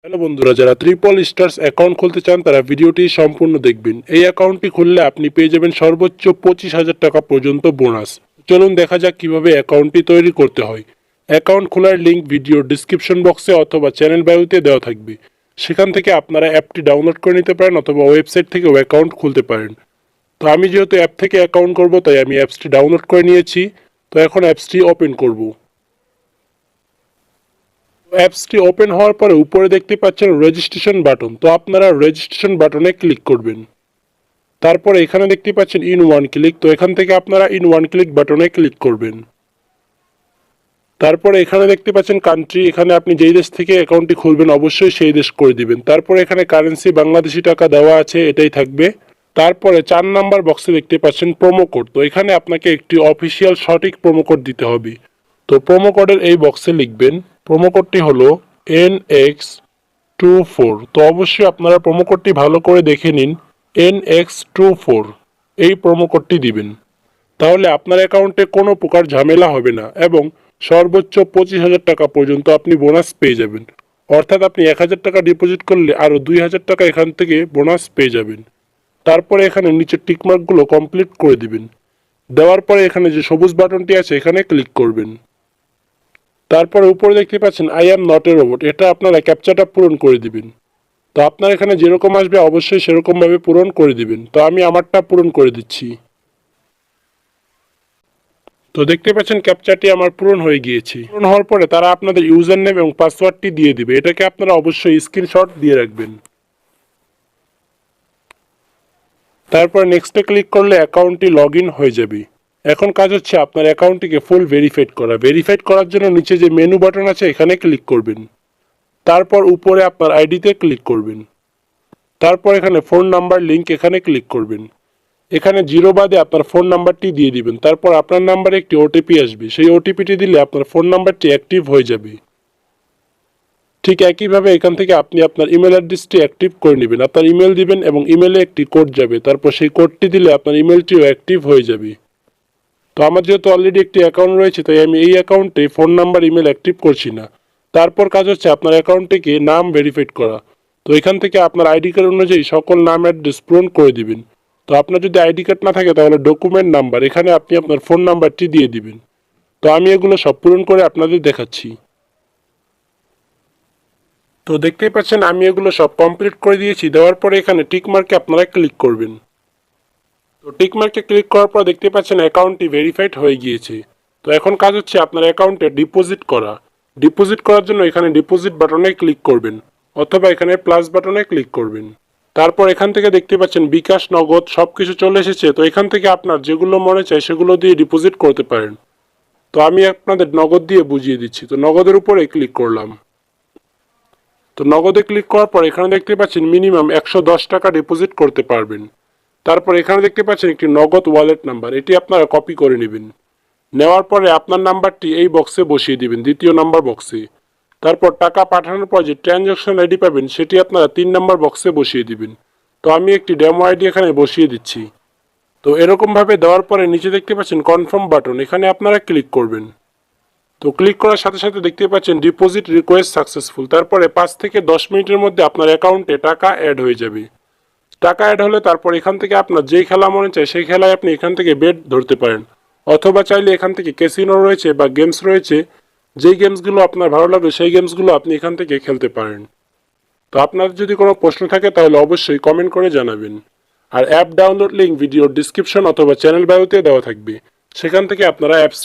Hello বন্ধুরা, যারা triple stars account খুলতে চান তারা ভিডিওটি সম্পূর্ণ দেখবেন। এই অ্যাকাউন্টটি খুললে আপনি পেয়ে যাবেন সর্বোচ্চ 25,000 টাকা পর্যন্ত বোনাস। চলুন দেখা যাক কিভাবে অ্যাকাউন্টটি তৈরি করতে হয়। অ্যাকাউন্ট খোলার লিঙ্ক ভিডিওর ডিসক্রিপশন বক্সে অথবা চ্যানেল বায়োতে দেওয়া থাকবে। সেখান থেকে আপনারা অ্যাপটি ডাউনলোড করে নিতে পারেন অথবা ওয়েবসাইট থেকেও অ্যাকাউন্ট খুলতে পারেন। তো আমি যেহেতু অ্যাপ থেকে অ্যাকাউন্ট করব তাই আমি অ্যাপসটি ডাউনলোড করে নিয়েছি। তো এখন অ্যাপসটি ওপেন করব। অ্যাপসটি ওপেন হওয়ার পরে উপরে দেখতে পাচ্ছেন রেজিস্ট্রেশন বাটন। তো আপনারা রেজিস্ট্রেশন বাটনে ক্লিক করবেন। তারপরে এখানে দেখতে পাচ্ছেন ইন ওয়ান ক্লিক। তো এখান থেকে আপনারা ইন ওয়ান ক্লিক বাটনে ক্লিক করবেন। তারপরে এখানে দেখতে পাচ্ছেন কান্ট্রি, এখানে আপনি যেই দেশ থেকে অ্যাকাউন্টটি খুলবেন অবশ্যই সেই দেশ করে দিবেন। তারপরে এখানে কারেন্সি বাংলাদেশি টাকা দেওয়া আছে, এটাই থাকবে। তারপরে 4 নাম্বার বক্সে দেখতে পাচ্ছেন প্রোমো কোড। তো এখানে আপনাকে একটি অফিসিয়াল সঠিক প্রোমো কোড দিতে হবে। তো প্রোমো কোডের এই বক্সে লিখবেন, প্রোমো কোডটি হলো NX24। তো অবশ্যই আপনারা প্রোমো কোডটি ভালো করে দেখে নিন, NX24 এই প্রোমো কোডটি দিবেন। তাহলে আপনার অ্যাকাউন্টে কোনো প্রকার ঝামেলা হবে না এবং সর্বোচ্চ 25,000 টাকা পর্যন্ত আপনি বোনাস পেয়ে যাবেন। অর্থাৎ আপনি 1,000 টাকা ডিপোজিট করলে আরও 2,000 টাকা এখান থেকে বোনাস পেয়ে যাবেন। তারপরে এখানে নিচের টিকমার্কগুলো কমপ্লিট করে দিবেন। দেওয়ার পরে এখানে যে সবুজ বাটনটি আছে এখানে ক্লিক করবেন। তারপরে উপরে দেখতে পাচ্ছেন I am not a robot, এটা আপনারা ক্যাপচাটা পূরণ করে দিবেন। তো আপনার এখানে যেরকম আসবে অবশ্যই সেরকমভাবে পূরণ করে দিবেন। তো আমি আমারটা পূরণ করে দিচ্ছি। তো দেখতে পাচ্ছেন ক্যাপচাটি আমার পূরণ হয়ে গিয়েছে। পূরণ হওয়ার পরে তারা আপনাদের ইউজার নেম এবং পাসওয়ার্ডটি দিয়ে দিবে। এটাকে আপনারা অবশ্যই স্ক্রিনশট দিয়ে রাখবেন। তারপর নেক্সটে ক্লিক করলে অ্যাকাউন্টটি লগ ইন হয়ে যাবে। এখন কাজ হচ্ছে আপনার অ্যাকাউন্টটিকে ফুল ভেরিফাইড করা। ভেরিফাইড করার জন্য নিচে যে মেনু বাটন আছে এখানে ক্লিক করবেন। তারপর উপরে আপনার আইডিতে ক্লিক করবেন। তারপর এখানে ফোন নাম্বার লিঙ্ক এখানে ক্লিক করবেন। এখানে জিরো বাদে আপনার ফোন নাম্বারটি দিয়ে দিবেন। তারপর আপনার নাম্বারে একটি ওটিপি আসবে, সেই ওটিপিটি দিলে আপনার ফোন নাম্বারটি অ্যাক্টিভ হয়ে যাবে। ঠিক একইভাবে এখান থেকে আপনি আপনার ইমেল অ্যাড্রেসটি অ্যাক্টিভ করে নেবেন। আপনার ইমেল দিবেন এবং ইমেলে একটি কোড যাবে, তারপর সেই কোডটি দিলে আপনার ইমেলটিও অ্যাক্টিভ হয়ে যাবে। তো আমার যেহেতু অলরেডি একটি অ্যাকাউন্ট রয়েছে তাই আমি এই অ্যাকাউন্টে ফোন নাম্বার ইমেল অ্যাক্টিভ করছি না। তারপর কাজ হচ্ছে আপনার অ্যাকাউন্টটিকে নাম ভেরিফাইড করা। তো এখান থেকে আপনার আইডি কার্ড অনুযায়ী সকল নাম অ্যাড্রেস পূরণ করে দিবেন। তো আপনার যদি আইডি কার্ড না থাকে তাহলে ডকুমেন্ট নাম্বার, এখানে আপনি আপনার ফোন নাম্বারটি দিয়ে দিবেন। তো আমি এগুলো সব পূরণ করে আপনাদের দেখাচ্ছি। তো দেখতেই পাচ্ছেন আমি এগুলো সব কমপ্লিট করে দিয়েছি। দেওয়ার পরে এখানে টিক মার্কে আপনারা ক্লিক করবেন। তো টিক মার্কে ক্লিক করার পর দেখতে পাচ্ছেন অ্যাকাউন্টটি ভেরিফাইড হয়ে গিয়েছে। তো এখন কাজ হচ্ছে আপনার অ্যাকাউন্টে ডিপোজিট করা। ডিপোজিট করার জন্য এখানে ডিপোজিট বাটনে ক্লিক করবেন অথবা এখানে প্লাস বাটনে ক্লিক করবেন। তারপর এখান থেকে দেখতে পাচ্ছেন বিকাশ, নগদ সবকিছু চলে এসেছে। তো এখান থেকে আপনার যেগুলো মনে চায় সেগুলো দিয়ে ডিপোজিট করতে পারেন। তো আমি আপনাদের নগদ দিয়ে বুঝিয়ে দিচ্ছি। তো নগদের উপরে ক্লিক করলাম। তো নগদে ক্লিক করার পর এখানে দেখতে পাচ্ছেন মিনিমাম 110 টাকা ডিপোজিট করতে পারবেন। তারপর এখানে দেখতে পাচ্ছেন একটি নগদ ওয়ালেট নাম্বার, এটি আপনারা কপি করে নেবেন। নেওয়ার পরে আপনার নাম্বারটি এই বক্সে বসিয়ে দিবেন, দ্বিতীয় নাম্বার বক্সে। তারপর টাকা পাঠানোর পর যে ট্রানজ্যাকশন আইডি পাবেন সেটি আপনারা 3 নাম্বার বক্সে বসিয়ে দিবেন। তো আমি একটি ডেমো আইডি এখানে বসিয়ে দিচ্ছি। তো এরকমভাবে দেওয়ার পরে নিচে দেখতে পাচ্ছেন কনফার্ম বাটন, এখানে আপনারা ক্লিক করবেন। তো ক্লিক করার সাথে সাথে দেখতে পাচ্ছেন ডিপোজিট রিকোয়েস্ট সাকসেসফুল। তারপরে 5 থেকে 10 মিনিটের মধ্যে আপনার অ্যাকাউন্টে টাকা অ্যাড হয়ে যাবে। টাকা অ্যাড হলে তারপর এখান থেকে আপনার যেই খেলা মনে চায় সেই খেলায় আপনি এখান থেকে বেট ধরতে পারেন, অথবা চাইলে এখান থেকে ক্যাসিনো রয়েছে বা গেমস রয়েছে, যেই গেমসগুলো আপনার ভালো লাগে সেই গেমসগুলো আপনি এখান থেকে খেলতে পারেন। তো আপনার যদি কোনো প্রশ্ন থাকে তাহলে অবশ্যই কমেন্ট করে জানাবেন। আর অ্যাপ ডাউনলোড লিঙ্ক ভিডিওর ডিসক্রিপশন অথবা চ্যানেল বায়োতে দেওয়া থাকবে, সেখান থেকে আপনারা অ্যাপস